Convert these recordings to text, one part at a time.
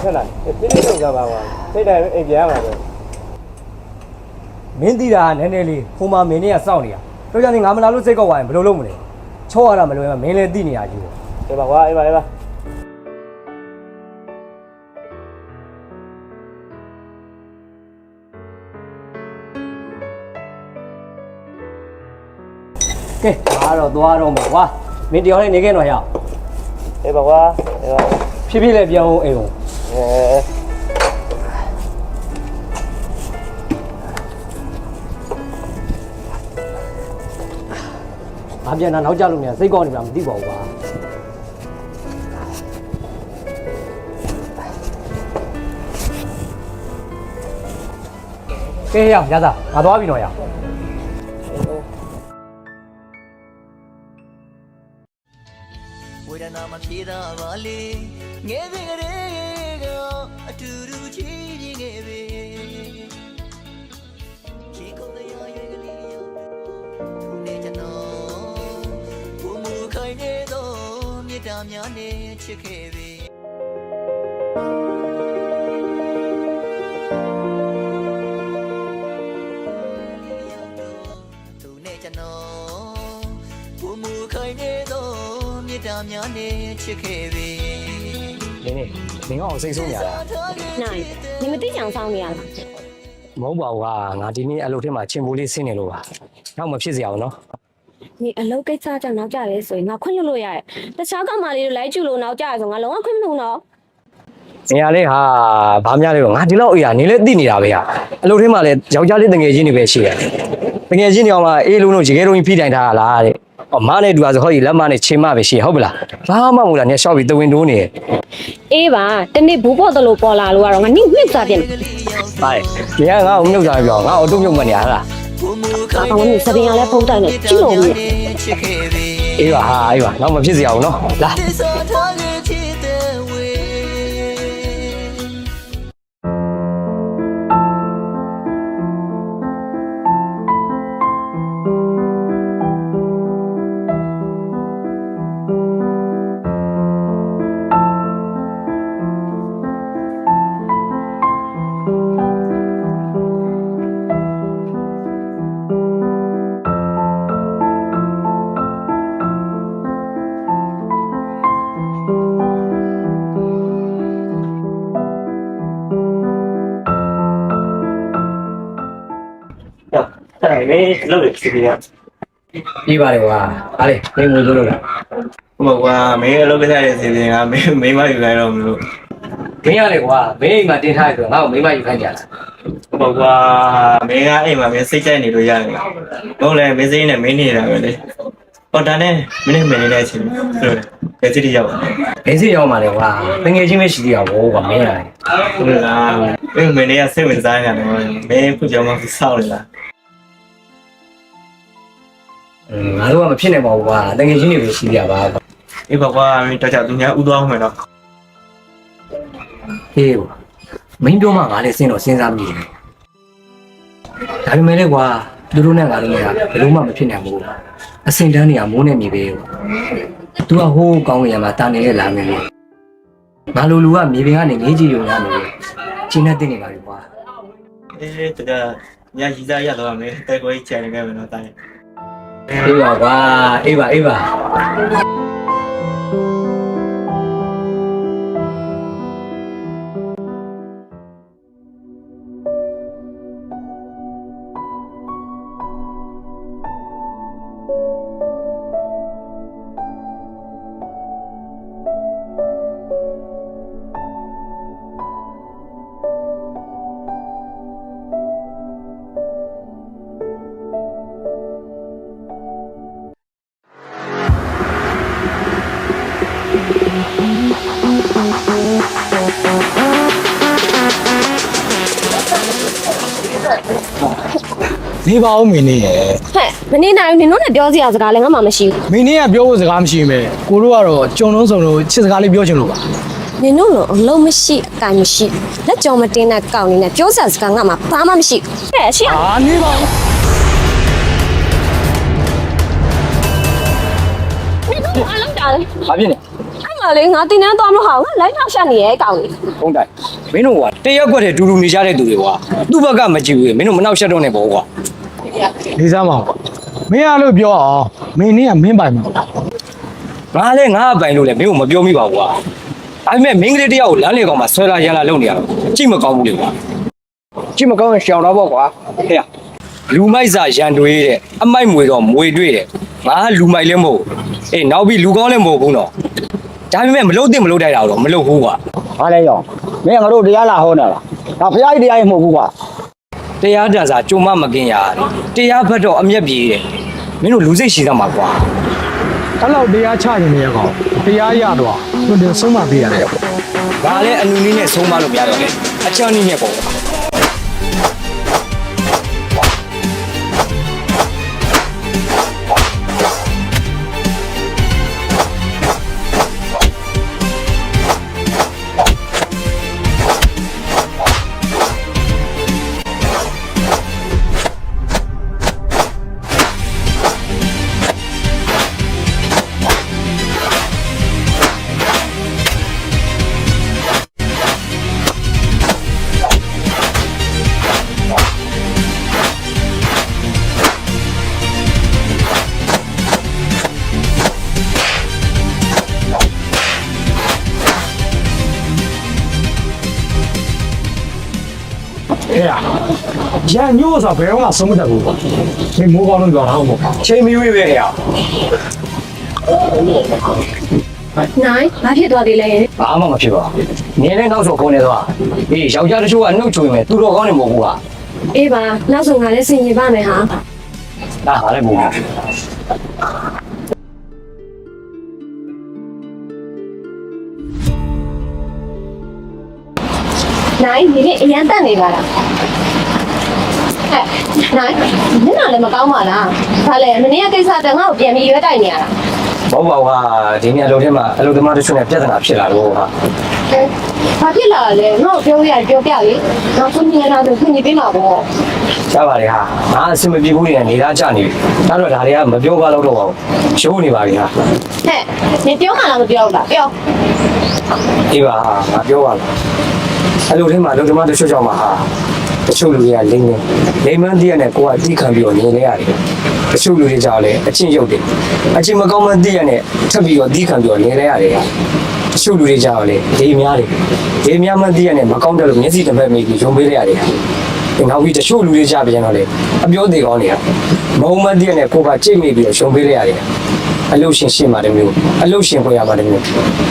ဆက်လာပြင်းပြင်းကြပါပါစိတ်တိုင်းအိမ်ပြန်ရမှာပဲမင်းတီးတာနည်းနည်းလေးဟိုမှာမင်းနဲ့ကစောင့်နေတာတို့ကြောင့်ငါမလာလို့စိတ်ကောက်သွားရင်ဘယ်လိုလုပ်မလဲချောရတာမလွယ်မင်းလည်းသိနေရကြီးအေးပါကွာအေးပါကဲအားတော့သွားတော့မှာကွာမင်းတယောက်လေးနေခဲ့တော့ရအောင်အေးပါကွာအေးပါဖြည်းဖြည်းလေးပြောင်းအောင်အိမ်ကိုဘာပြန်တော့နောက်ကျလို့များစိတ်ကောင်းနေမှာမသိပါဘူးကွာကဲရအောင်ရသားငါသွားပြီတော့ရအောင်ဝေဒနာမပြေတာပါလေငယ်စဉ်ကလေးကအတူတူချီးပြီးငယ်ပဲချီးကုန်တဲ့ရွယ်ကလေးရောက်နေကြတော့ဘုံမူခိုင်နေတော့မြေတားများနဲ့ချစ်ခဲ့ပြီသူနဲ့ကျွန်တော်ဘုံမူခိုင်နေတော့တာများနဲ့ချစ်ခဲ့ပြီနေနေမင်းအောင်စိတ်ဆိုးနေရတာနိုင်你们队长ဆောင်နေရလားမဟုတ်ပါဘူးဟာငါဒီနေ့အလုပ်ထဲမှာချင်းပိုးလေးဆင်းနေလို့ပါနောက်မဖြစ်စရာဘူးနော်你အလုပ်ကိစ္စကြောင့်နောက်ကြရဲဆိုရင်ငါခွင့်လွှတ်လို့ရတယ်တခြားကောင်မလေးတို့လိုက်ကျူလို့နောက်ကြရဆိုငါလုံးဝခွင့်မလုပ်တော့နေရာလေးဟာဘာများလဲတော့ငါဒီလောက်အေးရနေလဲသိနေတာပဲဟာအလုပ်ထဲမှာလဲယောက်ျားလေးတငယ်ချင်းတွေပဲရှိတယ်တငယ်ချင်းတွေအောင်မှအေးလုံးလုံးရေခဲတုံးကြီးဖိတိုင်ထားရလားတဲ့မားနဲ့တူတာဆိုဟောဒီလက်မနဲ့ချိန်မပဲရှိဟုတ်ပလားဘာမှမဟုတ်လားနေရှောက်ပြီးတဝင်းတိုးနေအေးပါတနေ့ဘူးပေါ်တယ်လို့ပေါ်လာလို့ကတော့ငါနှိမ့်နှိမ့်စားတယ်ပါတယ်ဒီကငါ့ကိုမြုပ်ကြပြောငါ့ကိုအတုံးမြုပ်မနေရလားဘာမှမစပင်ရလဲဖုံးတိုင်းနဲ့ကြည့်လို့မရအေးပါဟာအေးပါတော့မဖြစ်စရာဘူးနော်လာအဲ့မင်းလောက်ရစီရပြီးပါလေကွာအားလေမင်းငိုလို့လားဟုတ်ကွာမင်းအလုပ်ကိစ္စရဲ့စီစဉ်ကမင်းမယူလိုက်တော့မလို့မင်းရလေကွာမင်းအိမ်မှာတင်ထားရဆိုငါ့ကိုမင်းမယူခိုင်းကြလားဟုတ်ကွာမင်းကအိမ်မှာမင်းစိတ်ကြိုက်နေလို့ရတယ်ဟုတ်လေမင်းစိတ်နဲ့မင်းနေတာပဲလေဟောဒါနဲ့မင်းမင်းနေတဲ့အချိန်ဆိုတော့ဘယ်စီရောက်ဘယ်စီရောက်မှာလဲကွာတငယ်ချင်းပဲရှိသေးတာဘောကွာမင်းရတယ်ဟုတ်လားမင်းမင်းနေကစိတ်ဝင်စားနေတယ်မင်းခုကြောင်မှစောက်နေလားငါတို့ကမဖြစ်နိုင်ပါဘူးကွာတကယ်ချင်းတွေပဲရှိကြပါအေးပါကွာမင်းတခြားသူများဥသွားအောင်မယ်နော်ဟေးမင်းပြောမှငါလည်းစဉ်းစားမိတယ်ဒါပေမဲ့လေကွာသူတို့နဲ့ငါတို့နဲ့ကဘယ်လို့မှမဖြစ်နိုင်ဘူးအစင်တန်းနေရမိုးနေမြေပဲသူကဟိုးကောင်းကင်မှာတာနေတဲ့လာမယ်လို့ငါလိုလူကမြေပြင်ကနေငေးကြည့်ရုံရမယ်ချင်းနဲ့တင်နေပါပြီကွာအေးတကယ်ညရီစားရတော့မယ်တဲကိုချန်နေခဲ့မယ်နော်တိုင်းအေးပါကွာအေးပါနေပါဦးမင်းနေရဲ့ဟဲ့မနေနိုင်ဘူးနင်တို့နဲ့ပြောစရာစကားလည်းငါမှမရှိဘူးမင်းနေကပြောဖို့စကားမရှိမယ်ကိုတို့ကတော့ကြုံလုံးစုံလို့ချစ်စကားလေးပြောချင်လို့ပါနင်တို့လိုအလုံးမရှိအကင်မရှိလက်ကြောမတင်းတဲ့ကောင်းနေနဲ့ပြောစရာစကားငါမှဘာမှမရှိဟဲ့ရှင်းနေပါဦးနင်တို့အလုံးတာလေဘာဖြစ်လဲအဲ့ ငါလေငါတင်တန်းသွားမလို့ဟာငါလိုက်ထောက်ရှက်နေရဲ့ကောင်လေး ဖုန်းတိုင်းမင်းတို့ကတရက်ကွက်တဲ့တူတူနေကြတဲ့သူတွေကွာသူ့ဘက်ကမကြည့်ဘူးမင်းတို့မနှောက်ရှက်တော့နဲ့ပေါ့ကွာ လေးစားမအောင်မင်းအားလို့ပြောအောင်မင်းနည်းကမင်းပိုင်မှာ ငါလည်းငါအပိုင်လို့လည်းမင်းတို့မပြောမိပါဘူးကွာဒါပေမဲ့မင်းကလေးတယောက်ကိုလမ်းလေကောင်မှာဆွဲလာရလာလုပ်နေရတော့ကြည့်မကောင်းဘူးလေကွာကြည့်မကောင်းရင်ရှောင်တော့ပေါ့ကွာဟဲ့လူမိုက်စာရန်တွေးတဲ့အမိုက်မွေတော့မွေတွေ့တယ်ငါလူမိုက်လည်းမဟုတ်အေးနောက်ပြီးလူကောင်းလည်းမဟုတ်ဘူးနော်ဒါပေမဲ့မလုပ်သင့်မလုပ်တိုက်တာတော့မလုပ်ဘူးကွာ ဘာလဲရောမင်းငါတို့တရားလာဟောနေတာဒါဖရားကြီးတရားကြီးမဟုတ်ဘူးကွာ တရားတန်စာကြုံမမကင်ရတရားဖတ်တော့အမျက်ပြေးတယ်မင်းတို့လူစိတ်ရှိသမှာကွာ အဲ့လောက်တရားချနေနေရကောင်တရားရတော့သူတင်ဆုံးမပေးရတယ် ဒါလည်းအနူနည်းနဲ့ဆုံးမလို့မရတော့လေအချမ်းနည်းနဲ့ပေါ့ ဟဲ့ရန်ညို့ဆိုဘယ်တော့မှဆုံးမတတ်ဘူးကွာမင်းမိုးကောင်းလို့ပြောတာဟုတ်ပေါ့ ချိန်မီဝေးပဲခင်ဗျာ နိုင်ဘာဖြစ်သွားသေးလဲ ဘာမှမဖြစ်ပါဘူးနင်းလည်းနောက်ဆုံးခုံနေသွားအေးယောက်ျားတချို့ကနှုတ်ချွေမယ်သူတော်ကောင်းနေမဟုတ်ဘူးကွာ အေးပါနောက်ဆုံးငါလည်းဆင်ရင်ပါမယ်ဟာ ဒါဟာလည်းဘုံပါ နိုင်ဒီနေ့အရန်တက်နေပါလားဟဲ့နိုင်မျက်နှာလည်းမကောင်းပါလားဘာလဲမနေ့ကကိစ္စတန်ငါ့ကိုပြန်ပြီးရွေးတိုက်နေရတာ ဘောပါဟာဒီနေ့အလုပ်ထဲမှာအလုပ်သမားတချို့နဲ့ပြဿနာဖြစ်လာတော့ဟာ ဘာဖြစ်လာလဲငါ့ကိုပြောရပြောပြလေနောက်ဆုံးညနေတော့ခွင့်ပြုပေးမှာပေါ့ ရပါတယ်ဟာငါအဆင်မပြေဘူးနေနေတာကြနေပြီဒါတော့ဒါတွေကမပြောပါတော့ပါဘူးရှိုးနေပါပြီဟာ ဟဲ့နေပြောမှလားမပြောဘူးလားပြော အေးပါဟာငါပြောပါလားအလုပ်ထဲမှာအလုပ်သမားတချို့ကြောင့်ပါဟာတချို့လူတွေကလိမ့်မန်းတည်းနဲ့ကိုကအတိခံပြီးတော့နေနေရတယ်တချို့လူတွေကြောင့်လည်းအချင်းရုပ်တယ်အချင်းမကောင်းမှန်းတည်းနဲ့ထပ်ပြီးတော့အတိခံပြီးတော့နေနေရတယ်တချို့လူတွေကြောင့်လည်းဒေးများတယ်ဒေးများမှန်းတည်းနဲ့မကောင်းတယ်လို့မျက်စိတစ်ဖက်မိပြီးရုံပေးလိုက်ရတယ်နောက်ပြီးတချို့လူတွေကြပြန်တော့လေအပြောသေးကောင်းနေတာမုံမန်းတည်းနဲ့ကိုကကြိတ်မိပြီးတော့ရုံပေးလိုက်ရတယ်အလုရှင်ရှင်းပါတယ်မျိုးအလုရှင်ခွင့်ရပါတယ်မျိုး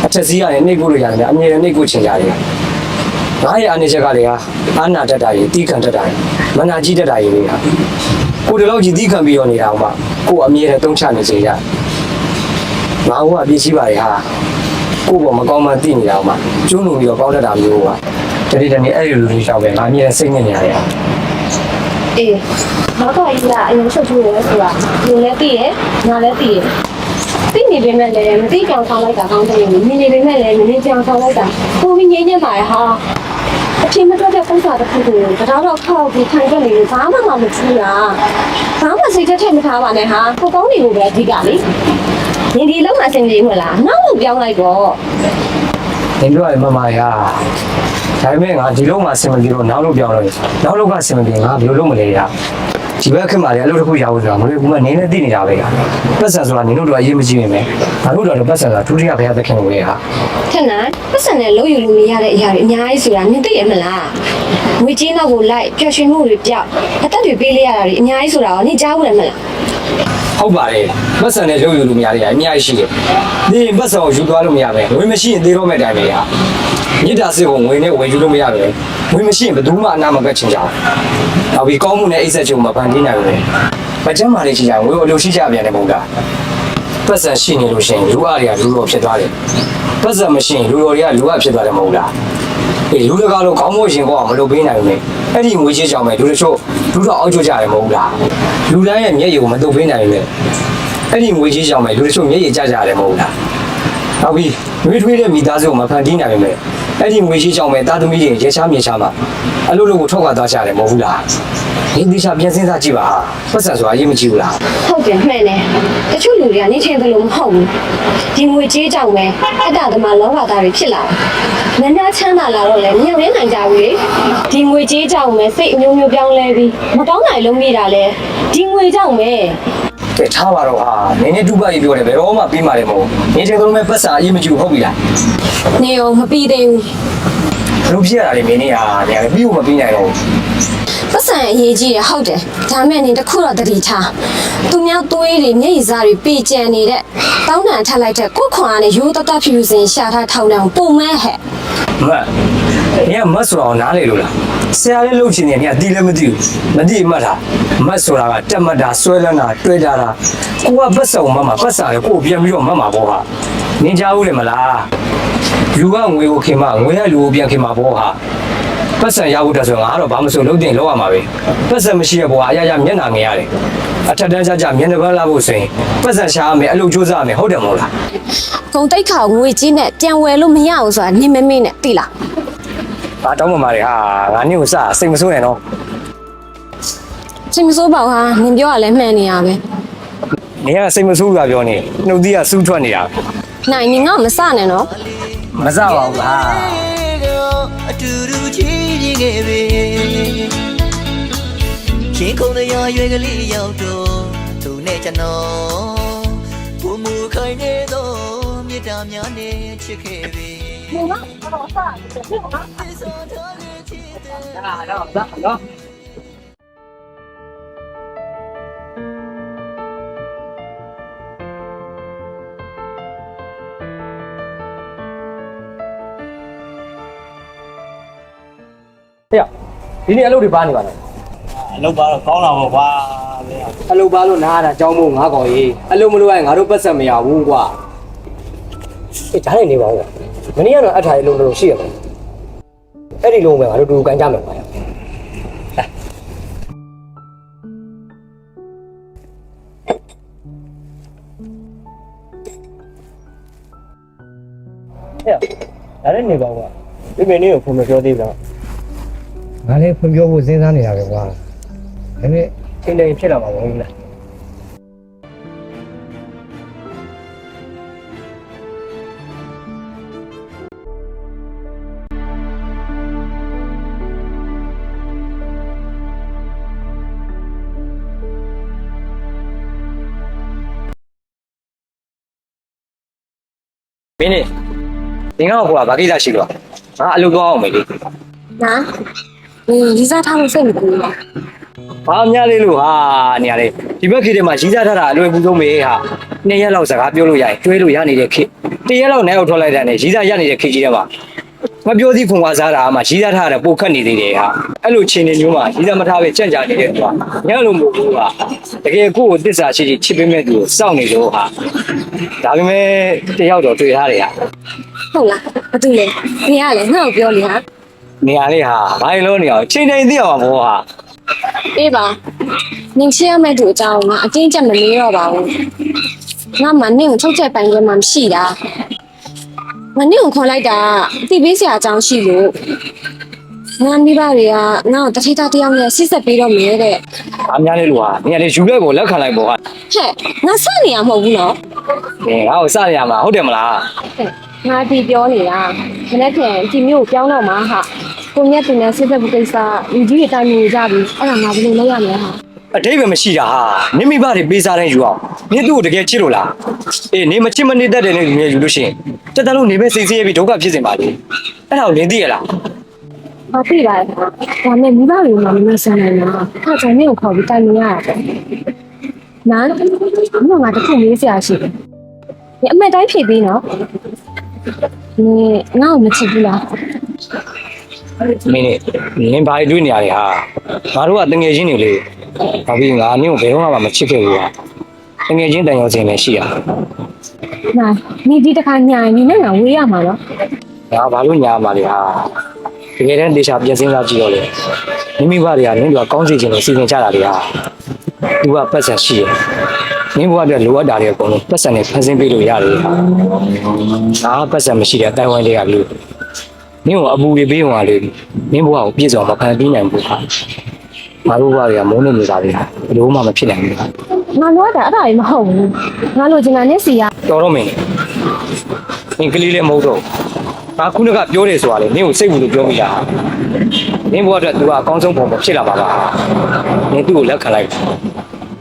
အထက်စီးရတယ်နှိပ်ကိုလို့ရတယ်အမြဲတမ်းနှိပ်ကိုချင်ကြတယ်ငါရဲ့အနေချက်ကလေဟာအာနာတတ်တာကြီးတီးခံတတ်တာကြီးမနာကြီးတတ်တာကြီးလေဟာကိုဒီလောက်ကြီးတီးခံပြီးတော့နေတာအောင်မကိုအမြဲတမ်းတုံးချနေစေရငါ့ကအပြည့်ရှိပါရဲ့ဟာကိုကမကောင်းမှသိနေတာအောင်မကျွန်းလို့ပြီးတော့ကောင်းတတ်တာမျိုးပါတတိတနေ့အဲ့ဒီလူတွေရှောက်ပဲငါအမြဲစိတ်နဲ့နေရတယ်ဟာ အေးနောက်တော့ကြီးကအရင်ချုပ်ချိုးရဲဆိုတာလူလည်းသိရငါလည်းသိရသိနေပေမဲ့လည်းမသိကြောင်ဆောင်လိုက်တာကောင်းတယ်မြင်နေပေမဲ့လည်းမင်းကြောင်ဆောင်လိုက်တာကိုပြီးငြိမ်းချမ်းပါရဲ့ဟာအချင်းမတော်တဲ့ပုံစံတစ်ခုကိုတော့ခောက်ပြီးထိုင်ကြနေလို့ဘာမှမထူးတာဘာမှစိတ်ထက်မထားပါနဲ့ဟာကိုကောင်းနေလို့ပဲအဓိကလေဒီဒီလုံးမအဆင်ပြေမလားနောက်လို့ပြောင်းလိုက်တော့ နေပြောရမမရာဒါပေမဲ့ငါဒီလုံးမှာဆင်မပြေတော့နောက်လို့ပြောင်းလို့နောက်လို့ကဆင်မပြေငါဘယ်လိုလုပ်မလဲရာဒီဘက်ခင်မှာလည်းအလုပ်တစ်ခုရဖို့ဆိုတာမလို့ကနင်းနဲ့သိနေတာပဲပတ်စံဆိုတာနင်းတို့တော့အရေးမကြီးနေမယ်ငါတို့တော့ပတ်စံဆိုတာဒုတိယဘုရားသခင်ကိုပဲဟာ ထက်နာပတ်စံနဲ့လုံးယူလို့မရတဲ့အရာတွေအများကြီးဆိုတာနင်သိရမလားငွေကြီးနောက်ကိုလိုက်ပျော်ရွှင်မှုတွေပြောက်အသက်တွေပေးလိုက်ရတာတွေအများကြီးဆိုတာကိုနင်ကြားဘူးလားမလား ဟုတ်ပါတယ်ပတ်စံနဲ့လုပ်ယူလို့မရတဲ့အများကြီးရှိတယ်ဒီပတ်စံကိုယူသွားလို့မရပဲငွေမရှိရင်သေးတော့မဲ့တိုင်ပဲဟာမြစ်တာစစ်ကိုငွေနဲ့ဝယ်ယူလို့မရပဲငွေမရှိရင်ဘယ်သူမှအနာမကတ်ချင်ကြဘူးနောက်ပြီးကောင်းမှုနဲ့အိတ်ဆက်ချုံမှာဖန်တီးနိုင်တယ်မကျမ်းမာလေးရှိကြငွေကိုအလိုရှိကြပြန်တယ်မဟုတ်လားပတ်စံရှိနေလို့ရှိရင်လူအားတွေကလူတော်ဖြစ်သွားတယ်ပတ်စံမရှိရင်လူတော်တွေကလူအားဖြစ်သွားတယ်မဟုတ်လားအေးလူတကာလို့ကောင်းမို့ရှင်ကောမလုပ်ပေးနိုင်ဘူးလေအဲ့ဒီငွေချင်းကြောင့်ပဲလူတချို့လူတော်အောက်ကျကြတယ်မဟုတ်လားလူတိုင်းရဲ့မျက်ရည်ကိုမတုပ်ပေးနိုင်ဘူးလေအဲ့ဒီငွေချင်းကြောင့်ပဲလူတချို့မျက်ရည်ကျကြတယ်မဟုတ်လားနောက်ပြီးနှွေးထွေးတဲ့မိသားစုကိုမဖန်တီးနိုင်ဘူးလေ အဲ့ဒီငွေရှိကြောင်ပဲတာသမီးတွေရေချားမြေချားမှာအလုပ်လုပ်ကိုထောက်ခွာသွားကြတယ်မဟုတ်ဘူးလားဒီတိကျပြန်စဉ်းစားကြည့်ပါပတ်စံဆိုတာအရေးမကြီးဘူးလား ဟုတ်တယ်မှန်တယ်တချို့လူတွေကနေထင်သလိုမဟုတ်ဘူးဒီငွေကြေးကြောင့်ပဲအတ္တသမားလောဘသားတွေဖြစ်လာတယ်နန်းချမ်းသာလာတော့လေညံ့နေနိုင်ကြဘူးလေဒီငွေကြေးကြောင့်ပဲစိတ်အမျိုးမျိုးပြောင်းလဲပြီးမကောင်းတာလုံးမိတာလေဒီငွေကြောင့်ပဲ ကဲထားပါတော့ဟာနင်းနေတူပါကြီးပြောတယ်ဘယ်တော့မှပြီးမှလည်းမဟုတ်နေတဲ့ကလုံးမဲ့ပတ်စံအရေးမကြီးဘူးဟုတ်ပြီလား နေအောင်မပြီးသေးဘူး ဘလို့ဖြစ်ရတာလေမင်းနေဟာနေရာပြီးဖို့မပြီးနိုင်တော့ဘူး ပတ်စံအရေးကြီးရဟုတ်တယ်ဒါမဲ့နေတခုတော့တတိထားသူများသွေးတွေမျက်ရည်စားတွေပေကြံနေတဲ့တောင်းတန်ထက်လိုက်တဲ့ကိုခွန်အားနဲ့ရိုးတတဖြူစင်ရှာထားထောင်းတဲ့ပုံမဲဟဲ့ မနေကမတ်ဆိုအောင်နားလေလို့လားဆရာလေးလှုပ်ချင်နေနေကတီးလည်းမသိဘူးမသိမှတ်တာမတ်ဆိုတာကတက်မှတ်တာဆွဲလန်းတာတွေးကြတာကိုကပတ်စုံမမပတ်စာလေကိုပြန်ပြီးတော့မှတ်မှာပေါ့ဟာနင်းကြဘူးလေမလားလူကငွေကိုခင်မငွေရလူကိုပြန်ခင်မှာပေါ့ဟာပတ်စံရဖို့တက်ဆိုငါကတော့ဘာမဆိုလုံးတင်လောက်ရမှာပဲပတ်စံမရှိတဲ့ဘဝအရာရာမျက်နှာငယ်ရတယ်အထက်တန်းကြမျက်နှာပန်းလာဖို့ဆိုရင်ပတ်စံရှာရမယ်အလုပ်ကြိုးစားရမယ်ဟုတ်တယ်မဟုတ်လား ဂုံတိတ်ခါငွေကြီးနဲ့ပြန်ဝယ်လို့မရအောင်ဆိုတာနင်မမေ့နဲ့သိလား ဘာတောင်းမှမာတွေဟာငါနင့်ကိုစစိတ်မဆိုးနဲ့နော် စိတ်မဆိုးပါဘူးဟာနင်ပြောရလဲမှန်နေရပဲ နေကစိတ်မဆိုးတာပြောနေနှုတ်သီးကစူးထွက်နေတာ နိုင်နင်ကမစနဲ့နော် မစပါဘူးဟာ အတူတူချီးမြှင့်ခဲ့ပြီခင်ခုန်တရားရွယ်ကလေးရောက်တော့သူနဲ့ကျွန်တော်ဘုံမူခိုင်နေသောမြေတားများနဲ့ချစ်ခဲ့ပြီ နင်ကတော့စတယ်ဖြစ်မှာ နော် ဟေ့ဒီနေ့အလုပ်တွေပါနေပါလား အလုပ်ပါတော့ကောင်းလာပါကွာမင်း အလုပ်ပါလို့နားရတာကြောင်းမို့ငါးကောင်ကြီးအလုပ်မလုပ်ရင်ငါတို့ပတ်ဆက်မရဘူးကွာအေးဒါနဲ့နေပါဦးမနေ့ကတော့အထားရေးလုံးလုံးရှိရမယ်အဲ့ဒီလုံးပဲငါတို့တူကန်ကြမယ်ကွာဟဲ့ဒါနဲ့နေပါဦးကွာဒီမင်းလေးကိုဖုန်းမပြောသေးဘူး ငါလည်းဖွံ့ဖြိုးဖို့စဉ်းစားနေတာပဲကွာဒါပေမဲ့ချိန်တိုင်းဖြစ်လာမှာမဟုတ်ဘူးလားမင်းနေသင်္ကောကွာဘာကိစ္စရှိလို့ငါအလုပ်သွားအောင်မယ်လေ နာဒီစားထားလို့စိတ်မကူဘူးလား ဘာများလေးလို့ဟာနေရတယ်ဒီဘက်ခေတ်ထဲမှာရီးစားထားတာအလွယ်ကူဆုံးပဲဟာ2ရက်လောက်စကားပြောလို့ရရင်တွဲလို့ရနေတဲ့ခေတ်1ရက်လောက်နိုင်အောင်ထွက်လိုက်တာနဲ့ရီးစားရနေတဲ့ခေတ်ကြီးထဲမှာမပြောသေးဖုန်ကစားတာမှရီးစားထားတာပိုခက်နေသေးတယ်ဟာအဲ့လိုချင်းနေမျိုးမှာရီးစားမထားပဲကြံ့ကြာနေတဲ့သူကညလိုမဟုတ်ဘူးဟာတကယ်ကိုယ့်ကိုသစ္စာရှိရှိချစ်ပေးမဲ့သူကိုစောင့်နေလို့ဟာဒါပေမဲ့တယောက်တော့တွေ့ထားတယ်ဟာ ဟုတ်လားဘာတူလဲနင်ကလည်းငါ့ကိုပြောလေဟာ နေရာလေးဟာဘာလို့နေအောင်ချိန်တိုင်းသိအောင်ပါဘောဟာ အေးပါနင်ရှင်းရမယ့်သူအကြောင်းငါအတင်းချက်မမေးတော့ပါဘူးငါမနင်ကိုထုတ်ချက်ပိုင်ခွင့်မှမရှိတာမနင်ကိုခေါ်လိုက်တာတိပေးစရာအကြောင်းရှိလို့ငါမိဘတွေကငါ့ကိုတထိတာတယောက်နဲ့ဆစ်ဆက်ပေးတော့မယ်တဲ့ ဘာများလေးလို့ဟာနေရာလေးယူလိုက်ကိုလက်ခံလိုက်ပေါ့ဟာ ဟဲ့ငါစနေရမဟုတ်ဘူးနော် ငါ့ကိုစရရမှာဟုတ်တယ်မလား ဟဲ့ငါဒီပြောနေတာခနဲ့ပြန်ဒီမျိုးကိုပြောင်းတော့မှာဟာကိုမြတ်တင်တဲ့ဆစ်ဆက်ဖို့ကိစ္စလူကြီးတွေတိုင်နေကြပြီအဲ့ဒါငါဘယ်လိုလုပ်ရမလဲဟာ အတိတ်ပဲမရှိတာဟာနင်မိဘတွေပေးစားတိုင်းယူအောင်နင်သူ့ကိုတကယ်ချစ်လို့လားအေးနင်မချစ်မနစ်တတ်တဲ့နေလူမျိုးယူလို့ရှိရင်တက်တလုံးနေပဲစိတ်ဆင်းရဲပြီးဒုက္ခဖြစ်စင်ပါလေအဲ့ဒါကိုနင်သိရလား ဘာဖြစ်လာလဲဒါနဲ့မိဘတွေမှမဆန်နိုင်တာအဲ့ကြောင့်မင်းကိုခေါ်ပြီးတိုင်နေရတယ်နားငါငါတခုမေးစရာရှိတယ်ဒီအမှတ်တိုင်းဖြေပြီးနော်ဒီငါ့ကိုမချစ်ဘူးလား မင်းနင်ဘာတွေးနေရလဲဟာငါတို့ကတငယ်ချင်းတွေလေဘာပြီးငါနင်ကိုဘယ်တော့မှမချစ်ခဲ့ဘူးဟာတငယ်ချင်းတန်ရုံစင်ပဲရှိရ နားနေဒီတစ်ခါညာရင်နေနဲ့ငါဝေးရမှာနော် ငါဘာလို့ညာမှာလဲဟာတကယ်တမ်းတေချာပြင်စင်းစားကြည့်တော့လေမိမိဘတွေကနင်တို့ကကောင်းစီခြင်းလို့စီစဉ်ကြတာတွေဟာသူကပတ်စံရှိရမင်းဘဝအတွက်လိုအပ်တာတွေအကုန်လုံးပတ်စံနဲ့ဖန်ဆင်းပေးလို့ရတယ်ဟာငါပတ်စံမရှိတဲ့အတိုင်းဝိုင်းတွေကလူ မင်းကိုအပူတွေပေးဝင်လာလေမင်းဘဝကိုပြည့်စုံမဖန်တီးနိုင်ဘူးဟာငါတို့ဘဝတွေကမိုးနေနေပါလေဘယ်လိုမှမဖြစ်နိုင်ဘူး ငါတို့ကအဲ့ဒါကြီးမဟုတ်ဘူးငါလိုချင်တာနဲ့စီရ တော်တော့မင်းမင်းကလေးလည်းမဟုတ်တော့ငါခုနကပြောတယ်ဆိုတာလေမင်းကိုစိတ်ဘူးလို့ပြောမိတာမင်းဘဝအတွက် तू ကအကောင်းဆုံးပုံဖြစ်လာပါလားမင်းသူ့ကိုလက်ခံလိုက်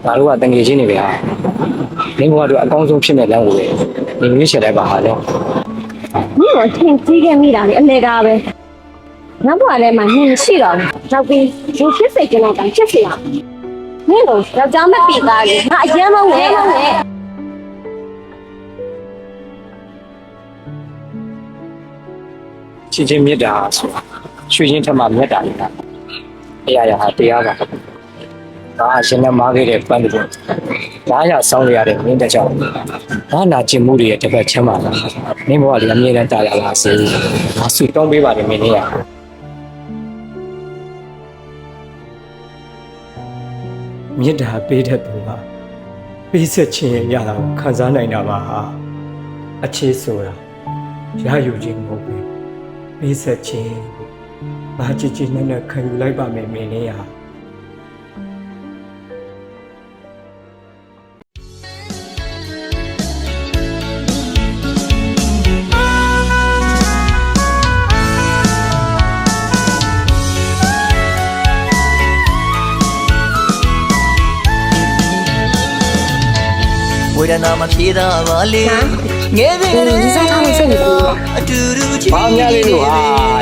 ငါတို့ကတငယ်ချင်းတွေပဲဟာမင်းဘဝအတွက်အကောင်းဆုံးဖြစ်မဲ့လမ်းကိုပဲမင်းရွေးချယ်လိုက်ပါဟာလေ မင်းကထင်ကြီးခဲ့မိတာလေအလေကားပဲငါ့ဘွားထဲမှာနင်မရှိတော့ဘူးနောက်ပြီးလူဖြစ်စိတ်ကျွန်တော်ကဖြစ်စီအောင်မင်းတို့ယောက်ျားမပီသားလေငါအရင်မဟုတ်နဲ့ ချင်းမြတ်တာဆိုတာရွှေချင်းထက်မှမြတ်တာလေအရာရာဟာတရားပါငါရှင်နဲ့မားခဲ့တဲ့ပန်းတူဒါရဆောင်းရရတဲ့မင်းတကြောင်ငါနာကျင်မှုတွေရဲ့တစ်ဖက်ချမ်းပါလားမင်းဘဝလေးအမြဲတမ်းတာရပါစေငါဆုတောင်းပေးပါတယ်မင်းလေးရမြတ်တာပေးတဲ့သူကပေးဆက်ခြင်းရဲ့ရတာကိုခံစားနိုင်တာပါဟာအခြေဆိုတာရယူခြင်းမဟုတ်ဘူးပေးဆက်ခြင်းငါကြည်ကြည်နဲ့ခံယူလိုက်ပါမယ်မင်းလေးရ ဝေဒနာမဖြေတာပါလေငယ်စဉ်ကလေးအတူတူချီ ဘာများလေးလို့ဟာ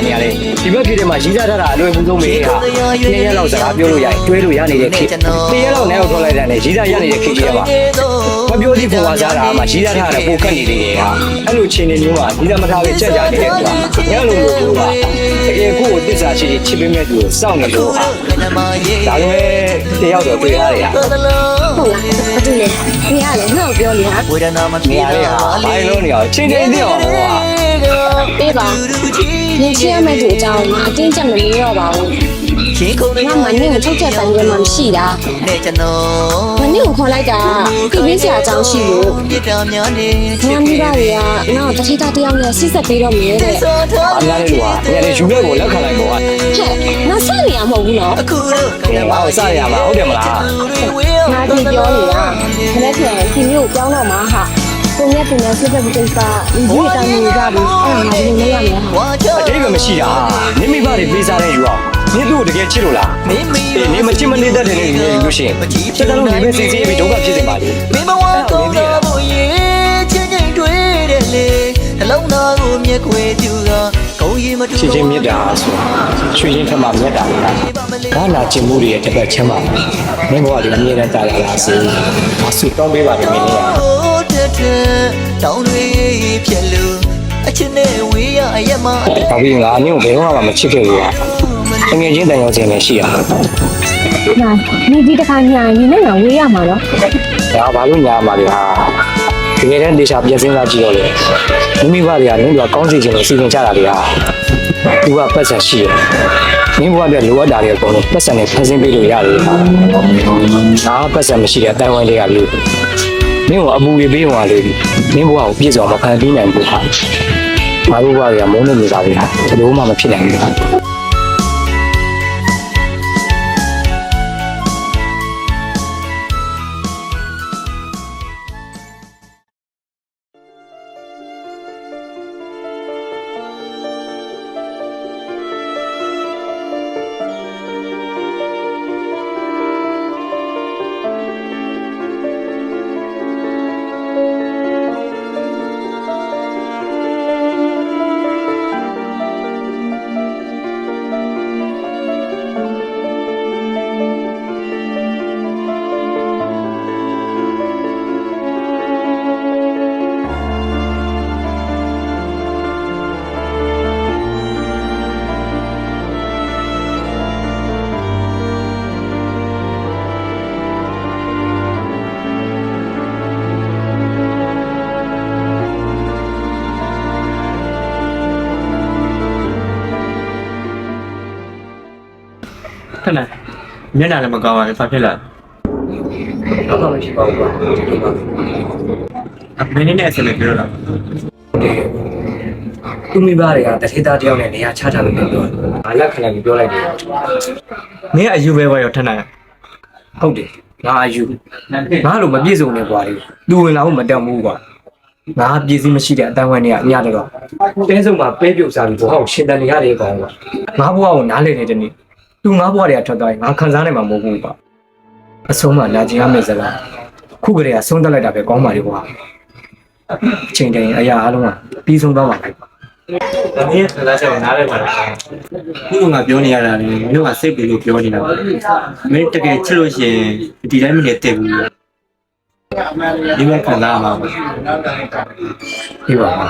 နေရာလေးဒီဘက်ပြည်ထဲမှာရည်စားထားတာအလွယ်ကူဆုံးပဲဟာနေ့ရက်လောက်စကားပြောလို့ရရင်တွဲလို့ရနေတဲ့ခေတ်နေ့ရက်လောက်နဲ့ရောက်ထွက်လိုက်တာနဲ့ရည်စားရနေတဲ့ခေတ်ကြီးပါမပြောသည့်ပုံဝါစားတာမှရည်စားထားတာပိုခက်နေသေးတယ်ဟာအဲ့လိုချင်းနေမျိုးမှာရည်စားမထားပဲကြက်ကြနေတဲ့ကွာညလို့လို့ကွာတကယ်ကိုယ့်ကိုတစ္ဆာရှိချစ်ပေးမဲ့သူကိုစောင့်နေလို့ဟာဒါလည်းတယောက်တော့တွေ့ရတယ်ဟာ ဟုတ်လားအဲ့ဒီလေဒီကလည်းငါ့ကိုပြောနေတာ ဝေဒနာမဖြေ နေရာ တာ လေးဟာ ပါလေ ဘာလို့နေအောင်ချင်းချင်းသိအောင်ဟောဟာ ပေးပါနင်ချစ်ရမယ့်သူအကြောင်းငါအတင်းချက်မနေတော့ပါဘူး ချင်းခုန်နေ ငါမှနင့်ကိုထုတ်ချက်တိုင်ရဲမှမရှိတာ နဲ့ကျွန်တော် ငါနင့်ကိုခေါ်လိုက်တာပြပေးစရာအကြောင်းရှိလို့ ပြတာများနေ ငါမိဘတွေကငါ့ကိုတတိတယောက်နဲ့ဆိတ်ဆက်ပေးတော့မယ်တဲ့ စောထား ဘာများလေးလို့ဟာနေရာလေးယူခဲ့ကိုလက်ခံလိုက်ပေါ့ဟာ ဟဲ့ငါစနေရမဟုတ်ဘူးနော် အခုတော့ ငါ့ကိုစရရမှာဟုတ်တယ်မလား ငါဒီပြောနေတာခလက်ပြန်ဒီမျိုးပြောင်းတော့မှာဟာကိုမြတ်တင်တဲ့ဆိတ်ဆက်ပြီးကိစ္စလူကြီးတိုင်းနေကြပြီအဲ့ဒါငါဒီလိုလုပ်ရမယ်ဟာ ဝါချ အတိတ်ကမရှိတာနိမိဘတွေပေးစားတဲ့ယူအောင်နင်သူ့ကိုတကယ်ချစ်လို့လား မင်းမီ အေးနင်မချစ်မနေတတ်တဲ့နေယူလို့ရှိရင်ချက်တလုံးနေပဲစီစီပြီးဒုက္ခဖြစ်နေပါလေ မင်းဘဝကောင်းတာဖို့ရင်ချင်းချင်းတွေ့တယ်လေနှလုံးသားကိုမြက်ခွေပြူတာကုန်းရင်မတူ ချစ်ချင်းမြတ်တာဆိုချွေချင်းထက်မှမြတ်တာလားဘာနာကျင်မှုတွေရဲ့တစ်ပတ်ချမ်းပါမင်းဘဝတွေအမြဲတမ်းတာလာလားစေအဆူတောင်းပေးပါတယ်မင်းလေး တဲ့တောင်းတွေဖြစ်လို့အချင်းနဲ့ဝေးရအရက်မ ဘာဖြစ်ငါအမျိုးဘယ်တော့မှမချစ်ခဲ့ဘူးကွာငွေချင်းတန်ရုံချင်းလည်းရှိရမှာ နာနေဒီတစ်ခါညာရင်နဲ့ငါဝေးရမှာနော် ဒါဘာလို့ညာမှာလဲဟာတကယ်တမ်းဒေရှာပြည့်စင်းစားကြည့်တော့လေမိမိဘတွေကနင်းတို့ကောင်းစီခြင်းလို့စီစဉ်ကြတာတွေဟာသူကပတ်ဆက်ရှိတယ်မင်းဘဝအတွက်လိုအပ်တာတွေအကုန်လုံးပတ်ဆက်နဲ့ဖန်ဆင်းပေးလို့ရတယ်ဟာငါပတ်ဆက်မရှိတဲ့အတိုင်းဝိုင်းတွေကလေမင်းကိုအပူတွေပေးဝင်လာလေမင်းဘဝကိုပြည့်စုံမဖန်တီးနိုင်ဘူးဟာငါတို့ဘဝတွေကမုန်းနေကြတာပဲဟာဘယ်လိုမှမဖြစ်နိုင်ဘူးဟာ ခဏမျက်နှာလည်းမကောင်းပါဘူးဘာဖြစ်လဲ ဘာမှမဖြစ်ပါဘူးကွာဒီမှာ မင်းနဲ့အဆင်မပြေတော့လား တ သူမိဘတွေကတထေးသားတယောက်နဲ့နေရာချထားလို့ပြောတယ်ငါလက်ခံလိုက်ပြီးပြောလိုက်တယ် မင်းအယူပဲရောထက်နိုင် ဟုတ်တယ်ငါအယူငါလိုမပြည့်စုံနေကွာလေသူဝင်လာဖို့မတက်ဘူးကွာငါပြည့်စည်မရှိတဲ့အတန်းဝိုင်းတွေကအများတော့တဲစုံမှာပဲပြုတ်စားပြီးဘောအောင်ရှင်တန်နေရတယ်ကောင်ကွာငါဘဝကိုနားလည်နေတဲ့နေ့သူငါဘဝတွေကထွက်သွားရင်ငါခံစားနိုင်မှာမဟုတ်ဘူးကွာအဆုံးမှလာခြင်းရမယ့်စကားခုကလေးကဆုံးသက်လိုက်တာပဲကောင်းပါလေကွာအချိန်တိုင်းအရာအလုံးကပြီးဆုံးသွားပါမယ် ။ဒါမင်းရဲ့ခံစားချက်ကိုနားလည်ပါလား။ခုကငါပြောနေရတာလေမင်းတို့ကစိတ်ပြေလို့ပြောနေတာ။မင်းတကယ်ချစ်လို့ရှိရင်ဒီတိုင်းမနေတည့်ဘူး။ဒီမဲ့ခံစားမှာပေါ့ ဒီပါပါ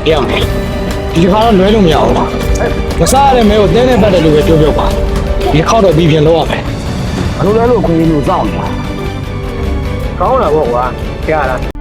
ပြောင်းတယ်ဒီခါတော့လွဲလို့မရဘူးလားမစားရတဲ့မဲကိုတင်းနေပတ်တယ်လို့ပဲပြောပါဒီခေါက်တော့ပြီးပြင်လောက်ရမယ်ဘယ်လိုလဲလို့ခွင့်ရလို့စောင့်နေတာကောင်းတာပေါ့ကွာကြားလား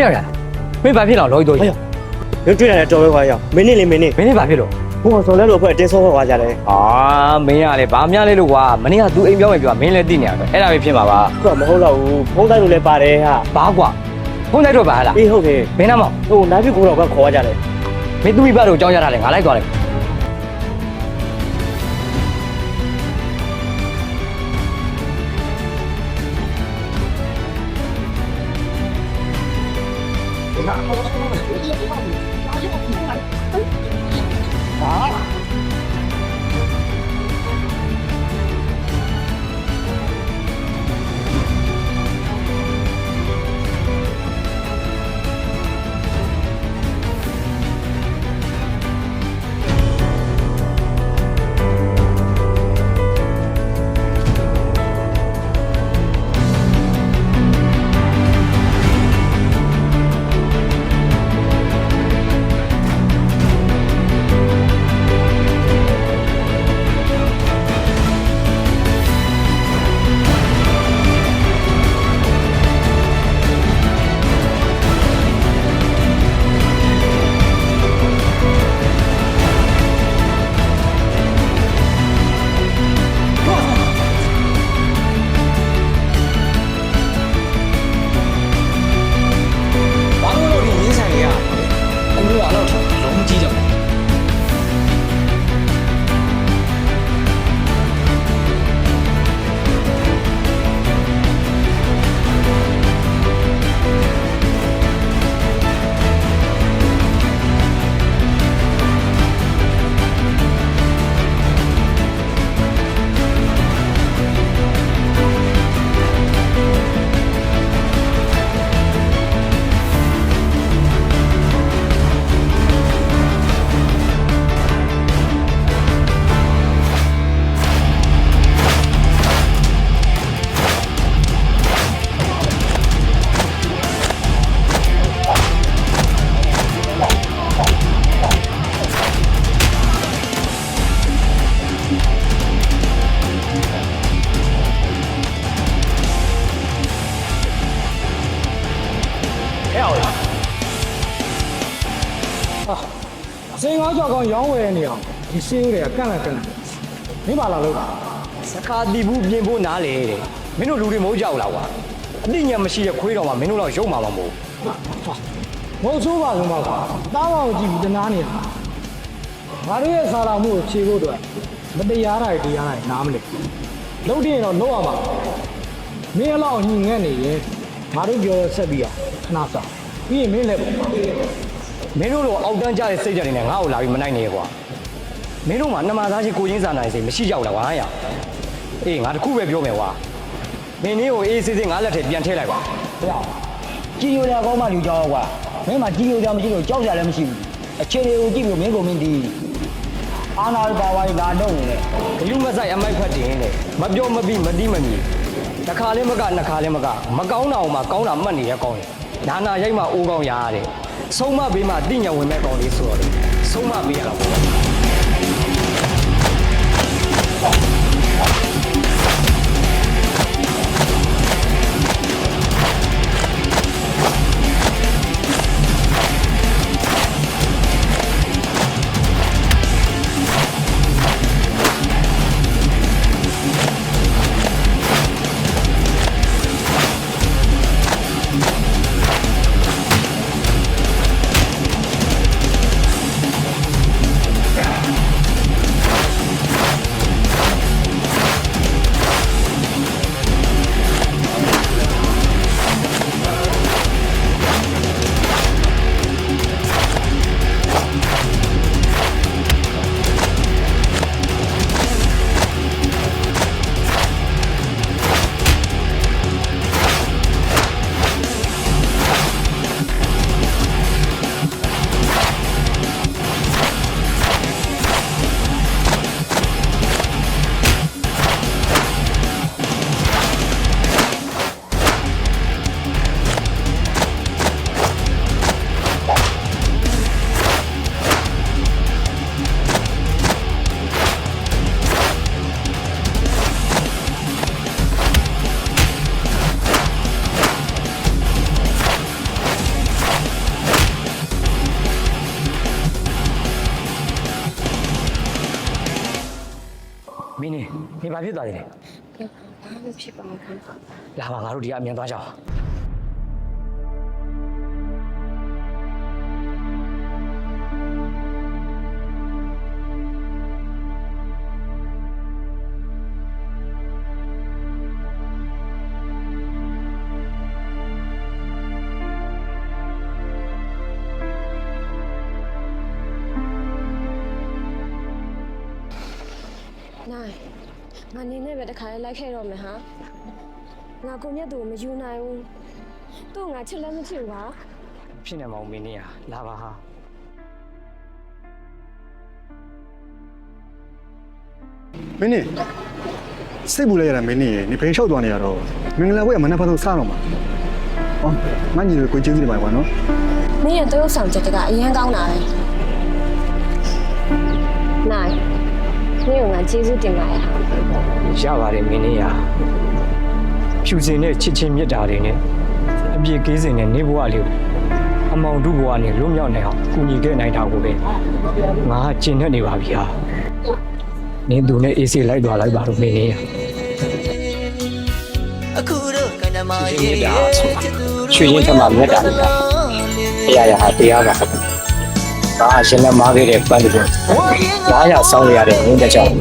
ဖြစ်ရမင်းဘာဖြစ်တော့လောကြီးတို့ ရုပ်တွေ့ရတယ်တော်ပဲခွာရောက်မင်းနေလေမင်းနေ မင်းလည်းဘာဖြစ်လို့ ဘုံစော်လဲလို့အဖွဲ့အတင်းဆောခေါ်သွားကြတယ် အာမင်းကလည်းဘာများလဲလို့ကွာမင်းကသူအိမ်ပြောမယ်ပြောမင်းလည်းသိနေရတယ်အဲ့ဒါပဲဖြစ်မှာပါ ခုကမဟုတ်တော့ဘူးဖုန်းတိုင်းလို့လည်းပါတယ်ဟာ ဘာကွာဖုန်းလိုက်တော့ပါဟလား အေးဟုတ်တယ် မင်းနာမောင် ဟိုနားပြကိုတော့ပဲခေါ်ကြတယ် မင်းသူ့မိဘတို့ကြောင်းရတာလေငါလိုက်သွားတယ် ဟ ကြောက်ကောင်းရောင်းဝယ်နေအောင်ဒီစေးဦးတွေကကန့်လန့်မင်းပါလာလို့ စကားတီးဘူးပြင်ဖို့နားလေတဲ့မင်းတို့လူတွေမဟုတ်ကြောက်လားကွာအသိဉာဏ်မရှိတဲ့ခွေးတော်မှာမင်းတို့တော့ရုံမှာမဟုတ် မဟုတ်ဆိုးပါလုံးပါကွာတားပါကိုကြည့်ပြီးတနာနေတာငါတို့ရဲ့ဆာလာမှုကိုခြေဖို့အတွက်မတရားတာတရားတာနားမလဲလုံးတင်တော့လုံးရမှာမင်းအလောက်ညင်ငတ်နေရင်ငါတို့ပြောဆက်ပြီးတော့ခဏစားပြီးရင်မင်းလည်းပေါ့ မင်းတို့လိုအောက်တန်းကြတဲ့စိတ်ဓာတ်တွေနဲ့ငါ့ကိုလာပြီးမနိုင်နေကွာမင်းတို့မှာနှမသားချင်းကိုရင်းစာနိုင်စိတ်မရှိကြောက်လားကွာရအေးငါတခုပဲပြောမယ်ကွာမင်းလေးကိုအေးစစ်စစ်ငါလက်ထဲပြန်ထည့်လိုက်ပါ ဘုရားကြီးရိုးရကောင်းမှလူကြောက်ကွာမင်းမကြီးရိုးကြမရှိလို့ကြောက်ကြလည်းမရှိဘူးအခြေတွေကိုကြည့်ပြီးမင်းကိုမင်းဒီအာနာပါဝိုင်းလာတော့နေတယ် ဂယုမဆိုင်အမိုက်ဖတ်တင်နဲ့မပြောမပြီးမတိမမီတစ်ခါလေးမကနှစ်ခါလေးမကမကောင်းတာအောင်မှကောင်းတာမှတ်နေရကောင်းတယ်နာနာရိုက်မှအိုးကောင်းရရတယ်ဆုံးမပေးမှတိညာဝင်မဲ့ကောင်းလေးဆိုတော့လေဆုံးမပေးရတာပေါ့မင်းနေဘာဖြစ်သွားသေးလဲ ဘာမှဖြစ်ပါဘူးခင်ဗျာ လာပါငါတို့ဒီကအမြန်သွားကြအောင်နိုင်ငါနေနဲ့ပဲတခါလေးလိုက်ခဲ့တော့မယ်ဟာငါကိုမြတ်သူကိုမယူနိုင်ဘူးသူ့ငါချစ်လည်းမချစ်ဘူးဟာ ဖြစ်နေမအောင်မင်းနေရလာပါဟာ မင်းနေစိတ်ပူလိုက်ရတာမင်းနေနေဖိန်လျှောက်သွားနေရတော့မင်္ဂလာပွဲကမနက်ဖက်ဆုံးစတော့မှာဟောငါညီတွေကိုကျေးဇူးတင်ပါကွာနော် မင်းရဲ့တရုပ်ဆောင်ချက်ကအရင်ကောင်းတာပဲနိုင်မင်းကငါကျေးဇူးတင်ပါရဲ့ ရပါတယ်မင်းနေရဖြူစင်တဲ့ချစ်ချင်းမြတ်တာတွေနဲ့အပြည့်ကင်းစင်တဲ့နေဘဝလေးကိုအမောင်တို့ဘဝနဲ့လွတ်မြောက်နိုင်အောင်ကူညီခဲ့နိုင်တာကိုပဲငါကျင့်နေပါပြီဟာနင်းသူနဲ့အေးစေးလိုက်သွားလိုက်ပါတော့မင်းနေရ အခုတော့ကန္နမရဲ့ ရွှေရင်ထမမြတ်တာနေတာတရားရဟာတရားပါဒါအရှင်လက်မားခဲ့တဲ့ပန်းတူဒါရဆောင်းရတဲ့ငင်းတဲ့ကြောင့်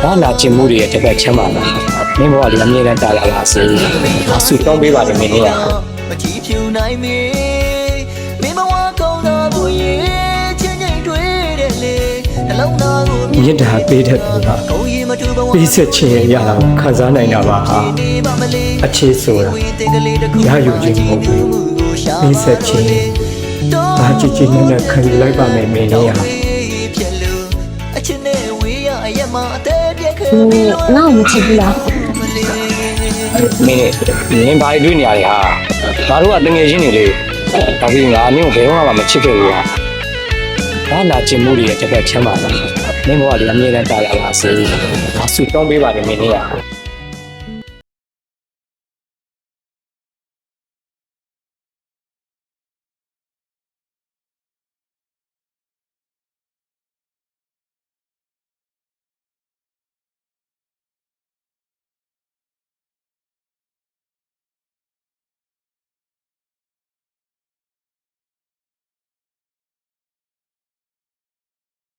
ဘာလာကျင်မှုတွေရဲ့တစ်ပတ်ချမ်းပါလားမင်းဘဝလေးအမြဲတမ်းတာလာပါစေအဆူတောင်းပေးပါတယ်မင်းနေရ မကြည့်ဖြူနိုင်မီမင်းဘဝကောင်းတာကိုရဲ့ချင်းချင်းတွေ့တယ်လေနှလုံးသားကို မြစ်တာပေးတဲ့သူက ကိုယ်ရင်မတူဘဝ ပေးဆက်ခြင်းရတာကိုခံစားနိုင်တာပါဟာအခြေဆိုတာရယူခြင်းမဟုတ်ဘူးပေးဆက်ခြင်းဒါကြည်ကြည်နဲ့ခံယူလိုက်ပါမယ်မင်းနေရ အချင်းနဲ့ဝေးရအရက်မှာအသေးပြက်ခဲ ငါ့ကိုမချစ်ဘူးလား မင်းဘာတွေးနေရလဲဟာငါတို့ကတငယ်ချင်းတွေလေဒါပြီးငါမင်းကိုဘယ်တော့မှမချစ်ခဲ့ဘူးဟာဘာလာကျင်မှုတွေရဲ့တစ်ပတ်ချမ်းပါလားမင်းဘဝလေးအမြဲတမ်းတာလာပါစေအဆူတောင်းပေးပါတယ်မင်းနေရ